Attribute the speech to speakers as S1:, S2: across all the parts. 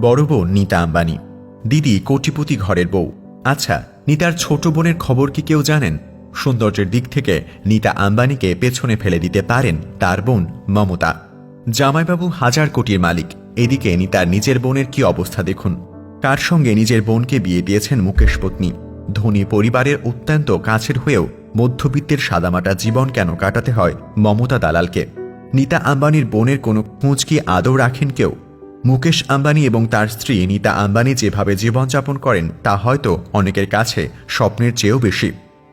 S1: বড় বোন নীতা আম্বানি, দিদি কোটিপতি ঘরের বউ। আচ্ছা, নীতার ছোট বোনের খবর কি কেউ জানেন? সৌন্দর্যের দিক থেকে নীতা আম্বানিকে পেছনে ফেলে দিতে পারেন তার বোন মমতা। জামাইবাবু হাজার কোটির মালিক, এদিকে নীতার নিজের বোনের কি অবস্থা দেখুন। কার সঙ্গে নিজের বোনকে বিয়ে দিয়েছেন মুকেশ পত্নী। ধনী পরিবারের অত্যন্ত কাছের হয়েও মধ্যবিত্তের সাদামাটা জীবন কেন কাটাতে হয় মমতা দালালকে? নীতা আম্বানির বোনের কোনো খোঁজ কি আদৌ রাখেন কেউ? মুকেশ আম্বানি এবং তার স্ত্রী নীতা আম্বানি যেভাবে জীবনযাপন করেন তা হয়তো অনেকের কাছে স্বপ্নের চেয়েও বেশি।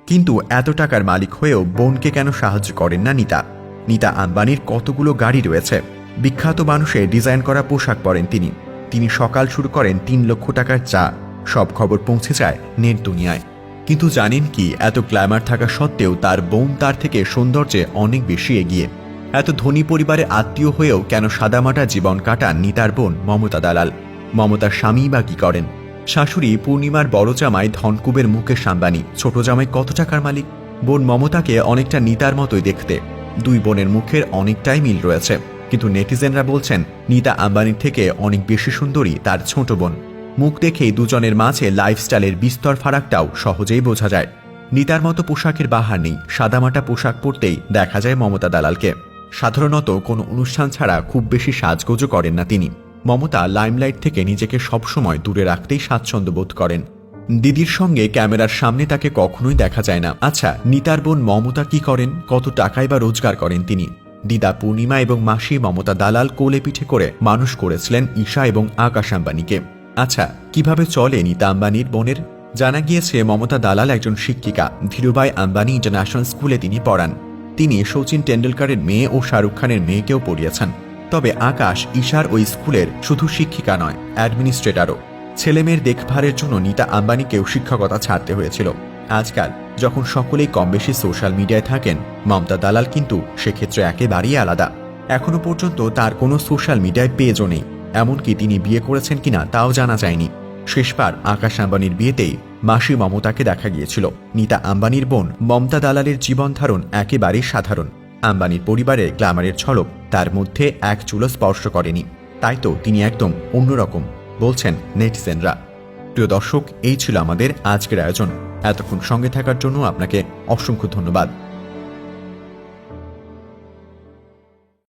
S1: কিন্তু এত টাকার মালিক হয়েও বোনকে কেন সাহায্য করেন না নীতা? নীতা আম্বানির কতগুলো গাড়ি রয়েছে, বিখ্যাত মানুষের ডিজাইন করা পোশাক পরেন তিনি। তিনি সকাল শুরু করেন ৩ লক্ষ টাকার চা। সব খবর পৌঁছে যায় নেট দুনিয়ায়। কিন্তু জানেন কি, এত গ্ল্যামার থাকা সত্ত্বেও তার বোন তার থেকে সৌন্দর্যে অনেক বেশি এগিয়ে। এত ধনী পরিবারে আত্মীয় হয়েও কেন সাদামাটা জীবন কাটান নীতার বোন মমতা দালাল? মমতার স্বামী বা কি করেন? শাশুড়ি পূর্ণিমার বড় জামাই ধনকুবের মুকেশ আম্বানি, ছোট জামাই কত টাকার মালিক? বোন মমতাকে অনেকটা নীতার মতোই দেখতে। দুই বোনের মুখের অনেকটাই মিল রয়েছে, কিন্তু নেটিজেনরা বলছেন নীতা আম্বানির থেকে অনেক বেশি সুন্দরী তার ছোট বোন। মুখ দেখেই দুজনের মাঝে লাইফস্টাইলের বিস্তর ফারাকটাও সহজেই বোঝা যায়। নীতার মতো পোশাকের বাহার নেই, সাদামাটা পোশাক পরতেই দেখা যায় মমতা দালালকে। সাধারণত কোনো অনুষ্ঠান ছাড়া খুব বেশি সাজগোজও করেন না তিনি। মমতা লাইমলাইট থেকে নিজেকে সবসময় দূরে রাখতেই স্বাচ্ছন্দ্য বোধ করেন। দিদির সঙ্গে ক্যামেরার সামনে তাকে কখনোই দেখা যায় না। আচ্ছা, নীতার বোন মমতা কি করেন? কত টাকাই বা রোজগার করেন তিনি? দিদা পূর্ণিমা এবং মাসি মমতা দালাল কোলে পিঠে করে মানুষ করেছিলেন ঈশা এবং আকাশ আম্বানিকে। আচ্ছা, কিভাবে চলে নীতা আম্বানির বোনের? জানা গিয়েছে মমতা দালাল একজন শিক্ষিকা। ধীরুভাই আম্বানি ইন্টারন্যাশনাল স্কুলে তিনি পড়ান। তিনি শচীন টেন্ডুলকারের মেয়ে ও শাহরুখ খানের মেয়েকেও পড়িয়েছেন। তবে আকাশ ঈশার ওই স্কুলের শুধু শিক্ষিকা নয়, অ্যাডমিনিস্ট্রেটরও। ছেলেমেয়ের দেখভালের জন্য নীতা আম্বানিকেও শিক্ষকতা ছাড়তে হয়েছিল। আজকাল যখন সকলেই কম বেশি সোশ্যাল মিডিয়ায় থাকেন, মমতা দালাল কিন্তু সেক্ষেত্রে একেবারেই আলাদা। এখনো পর্যন্ত তার কোনো সোশ্যাল মিডিয়ায় পেজও নেই। এমনকি তিনি বিয়ে করেছেন কিনা তাও জানা যায়নি। শেষবার আকাশ আম্বানির বিয়েতেই মাসি মমতাকে দেখা গিয়েছিল। নীতা আম্বানির বোন মমতা দালালের জীবনধারণ একেবারেই সাধারণ। আম্বানির পরিবারের গ্ল্যামারের ঝলক তার মধ্যে এক চুলো স্পর্শ করেনি। তাই তো তিনি একদম অন্যরকম, বলছেন নেটিজেনরা। প্রিয় দর্শক, এই ছিল আমাদের আজকের আয়োজন। এতক্ষণ সঙ্গে থাকার জন্য আপনাকে অসংখ্য ধন্যবাদ।